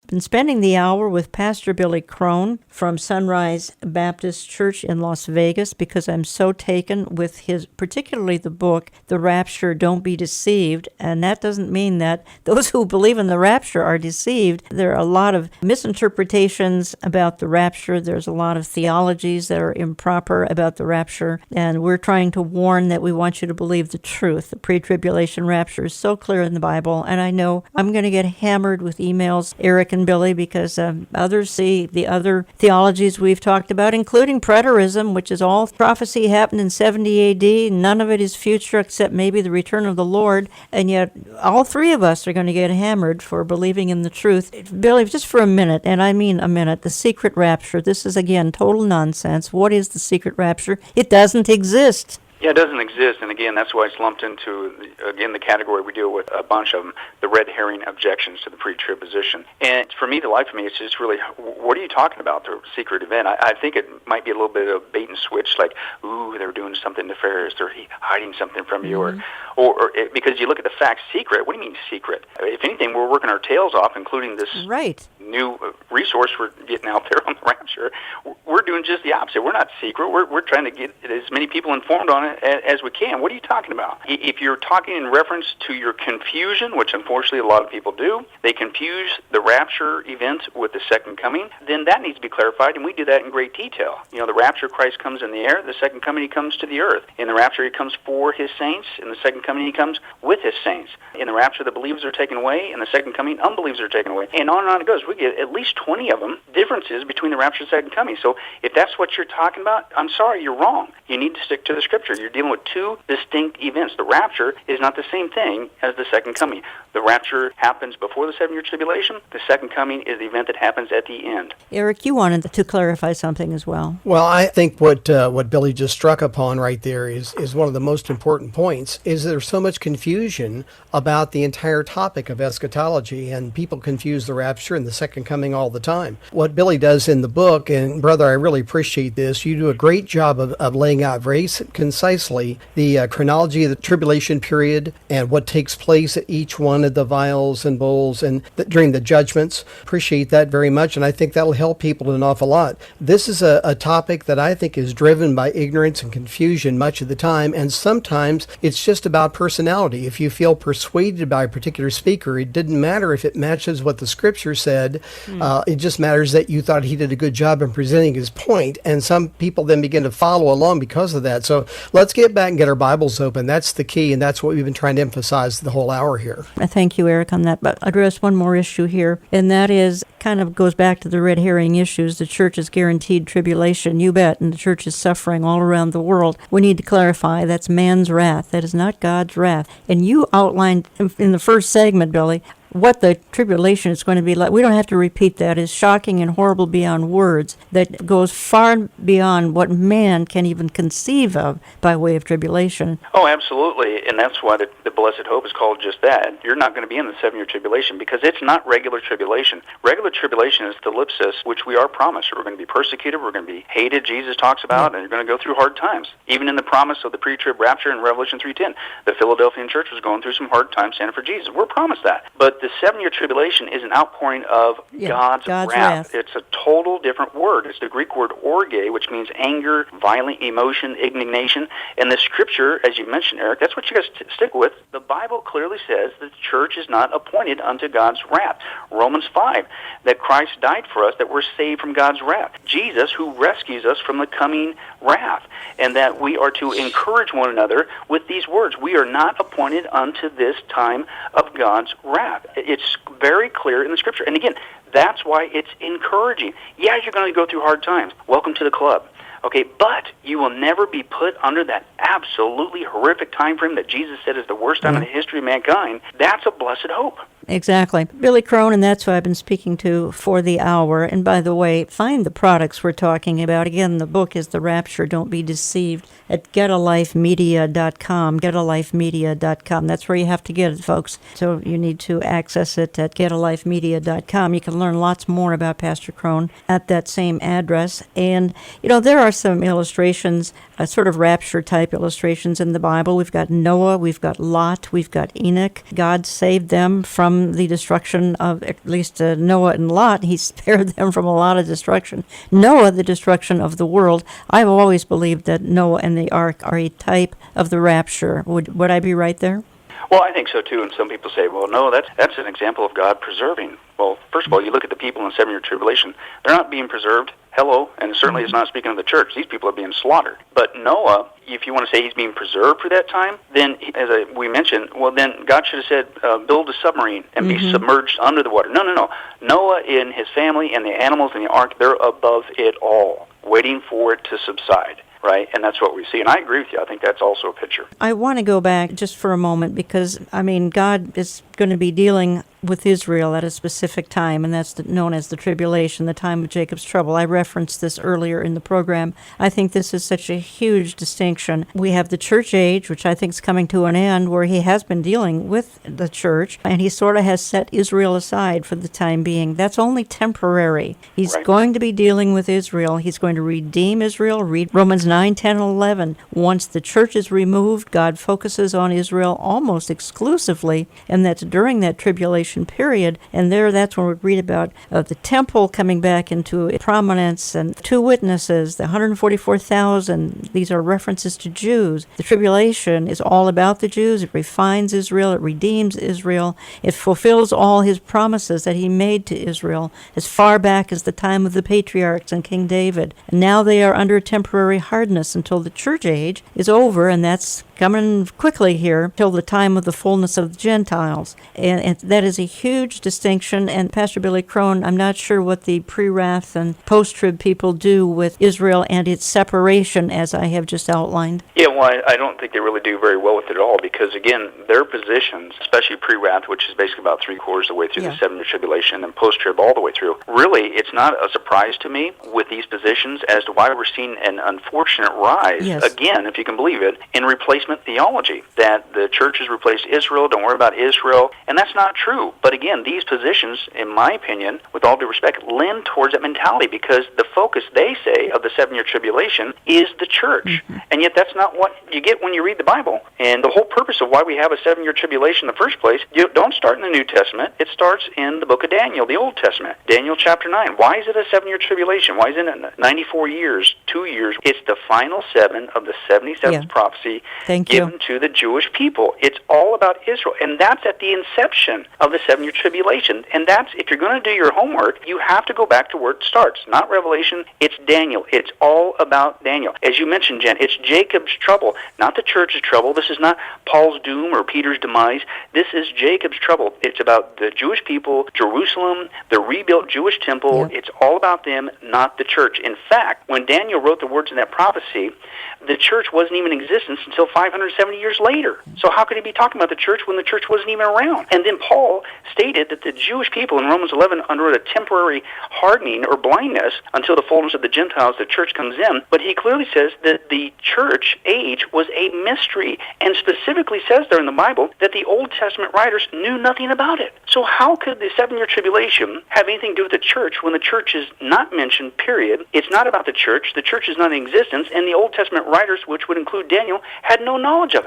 been spending the hour with Pastor Billy Crone from Sunrise Baptist Church in Las Vegas because I'm so taken with his, particularly the book, The Rapture, Don't Be Deceived. And that doesn't mean that those who believe in the rapture are deceived. There are a lot of misinterpretations about the rapture. There's a lot of theologies that are improper about the rapture. And we're trying to warn that we want you to believe the truth. The pre-tribulation rapture is so clear in the Bible. And I know I'm going to get hammered with emails, Eric and Billy, because others see the other theologies we've talked about, including preterism, which is all prophecy happened in 70 AD. None of it is future except maybe the return of the Lord. And yet all three of us are going to get hammered for believing in the truth. Billy, just for a minute, and I mean a minute, the secret rapture. This is, again, total nonsense. What is the secret rapture? It doesn't exist. Yeah, it doesn't exist, and again, that's why it's lumped into, again, the category we deal with a bunch of them, the red herring objections to the pre-trib position. And for me, the life of me, it's just really, what are you talking about, the secret event? I think it might be a little bit of bait and switch, like, ooh, they're doing something nefarious, they're hiding something from you, or because you look at the facts, secret, what do you mean secret? If anything, we're working our tails off, including this new resource we're getting out there on the rapture. We're doing just the opposite. We're not secret. We're trying to get as many people informed on it as we can. What are you talking about? If you're talking in reference to your confusion, which unfortunately a lot of people do, they confuse the rapture event with the second coming, then that needs to be clarified, and we do that in great detail. You know, the rapture, Christ comes in the air. The second coming, he comes to the earth. In the rapture, he comes for his saints. In the second coming, he comes with his saints. In the rapture, the believers are taken away. In the second coming, unbelievers are taken away. And on it goes. We get at least 20 of them differences between the rapture and second coming. So if that's what you're talking about, I'm sorry, you're wrong. You need to stick to the Scripture. You're dealing with two distinct events. The rapture is not the same thing as the second coming. The rapture happens before the 7-year tribulation. The second coming is the event that happens at the end. Eric, you wanted to clarify something as well. Well, I think what Billy just struck upon right there is one of the most important points, is there's so much confusion about the entire topic of eschatology, and people confuse the rapture and the second coming all the time. What Billy does in the book, and brother, I really appreciate this, you do a great job of laying out very concisely the chronology of the tribulation period and what takes place at each one of the vials and bowls and during the judgments. Appreciate that very much, and I think that'll help people an awful lot. This is a topic that I think is driven by ignorance and confusion much of the time, and sometimes it's just about personality. If you feel persuaded by a particular speaker, it didn't matter if it matches what the Scripture said. It just matters that you thought he did a good job in presenting his point, and some people then begin to follow along because of that. So let's get back and get our Bibles open. That's the key, and that's what we've been trying to emphasize the whole hour here. I thank you, Eric, on that. But address one more issue here, and that is kind of goes back to the red herring issues. The church is guaranteed tribulation, you bet, and the church is suffering all around the world. We need to clarify that's man's wrath. That is not God's wrath. And you outlined in the first segment, Billy, what the tribulation is going to be like. We don't have to repeat that. It's shocking and horrible beyond words. That goes far beyond what man can even conceive of by way of tribulation. Oh, absolutely. And that's why the blessed hope is called just that. You're not going to be in the 7-year tribulation because it's not regular tribulation. Regular tribulation is thlipsis, which we are promised. We're going to be persecuted. We're going to be hated, Jesus talks about, and you're going to go through hard times. Even in the promise of the pre-trib rapture in Revelation 3:10, the Philadelphian church was going through some hard times standing for Jesus. We're promised that. But the 7-year tribulation is an outpouring of God's wrath. It's a total different word. It's the Greek word orge, which means anger, violent emotion, indignation. And the Scripture, as you mentioned, Eric, that's what you guys stick with. The Bible clearly says that the church is not appointed unto God's wrath. Romans 5, that Christ died for us, that we're saved from God's wrath. Jesus, who rescues us from the coming wrath. And that we are to encourage one another with these words. We are not appointed unto this time of God's wrath. It's very clear in the Scripture. And again, that's why it's encouraging. Yeah, you're going to go through hard times. Welcome to the club. Okay, but you will never be put under that absolutely horrific time frame that Jesus said is the worst time in the history of mankind. That's a blessed hope. Exactly. Billy Crone, and that's who I've been speaking to for the hour. And by the way, find the products we're talking about. Again, the book is The Rapture, Don't Be Deceived, at getalifemedia.com, getalifemedia.com. That's where you have to get it, folks. So you need to access it at getalifemedia.com. You can learn lots more about Pastor Crone at that same address. And, you know, there are some illustrations, sort of rapture-type illustrations in the Bible. We've got Noah, we've got Lot, we've got Enoch. God saved them from from the destruction of at least Noah and Lot. He spared them from a lot of destruction. Noah, the destruction of the world. I've always believed that Noah and the ark are a type of the rapture. Would I be right there? Well, I think so too, and some people say, well, no, that's an example of God preserving. Well, first of all, you look at the people in the 7-year tribulation. They're not being preserved. Hello, and certainly it's not speaking of the church. These people are being slaughtered. But Noah, if you want to say he's being preserved for that time, then, as we mentioned, well, then God should have said, build a submarine and be submerged under the water. No. Noah and his family and the animals in the ark, they're above it all, waiting for it to subside. Right, and that's what we see. And I agree with you. I think that's also a picture. I want to go back just for a moment because, God is going to be dealing with Israel at a specific time, and that's known as the tribulation, the time of Jacob's trouble. I referenced this earlier in the program. I think this is such a huge distinction. We have the church age, which I think is coming to an end, where he has been dealing with the church, and he sort of has set Israel aside for the time being. That's only temporary. He's going to be dealing with Israel. He's going to redeem Israel. Read Romans 9, 10, and 11. Once the church is removed, God focuses on Israel almost exclusively, and that's during that tribulation period, and that's when we read about the temple coming back into prominence and 2 witnesses, the 144,000. These are references to Jews. The tribulation is all about the Jews. It refines Israel. It redeems Israel. It fulfills all his promises that he made to Israel as far back as the time of the patriarchs and King David. And now they are under temporary hardness until the church age is over, and that's coming quickly here till the time of the fullness of the Gentiles. And that is a huge distinction. And Pastor Billy Crone, I'm not sure what the pre-wrath and post-trib people do with Israel and its separation, as I have just outlined. Yeah, well, I don't think they really do very well with it at all because, again, their positions, especially pre-wrath, which is basically about 3/4 of the way through the 7-year tribulation, and post-trib all the way through, really, it's not a surprise to me with these positions as to why we're seeing an unfortunate rise, again, if you can believe it, in replacement theology, that the church has replaced Israel, don't worry about Israel, and that's not true. But again, these positions, in my opinion, with all due respect, lend towards that mentality because the focus, they say, of the 7-year tribulation is the church. And yet that's not what you get when you read the Bible. And the whole purpose of why we have a 7-year tribulation in the first place, you don't start in the New Testament. It starts in the book of Daniel, the Old Testament. Daniel chapter 9. Why is it a 7-year tribulation? Why isn't it 94 years, 2 years? It's the final 7 of the 77th prophecy given to the Jewish people. It's all about Israel. And that's at the inception of the 7-year tribulation. And that's, if you're going to do your homework, you have to go back to where it starts. Not Revelation, it's Daniel. It's all about Daniel. As you mentioned, Jen, it's Jacob's trouble, not the church's trouble. This is not Paul's doom or Peter's demise. This is Jacob's trouble. It's about the Jewish people, Jerusalem, the rebuilt Jewish temple. It's all about them, not the church. In fact, when Daniel wrote the words in that prophecy, the church wasn't even in existence until 570 years later. So how could he be talking about the church when the church wasn't even around? And then Paul stated that the Jewish people in Romans 11 underwent a temporary hardening or blindness until the fullness of the Gentiles, the church comes in. But he clearly says that the church age was a mystery and specifically says there in the Bible that the Old Testament writers knew nothing about it. So how could the 7-year tribulation have anything to do with the church when the church is not mentioned, period? It's not about the church is not in existence, and the Old Testament writers, which would include Daniel, had no knowledge of it.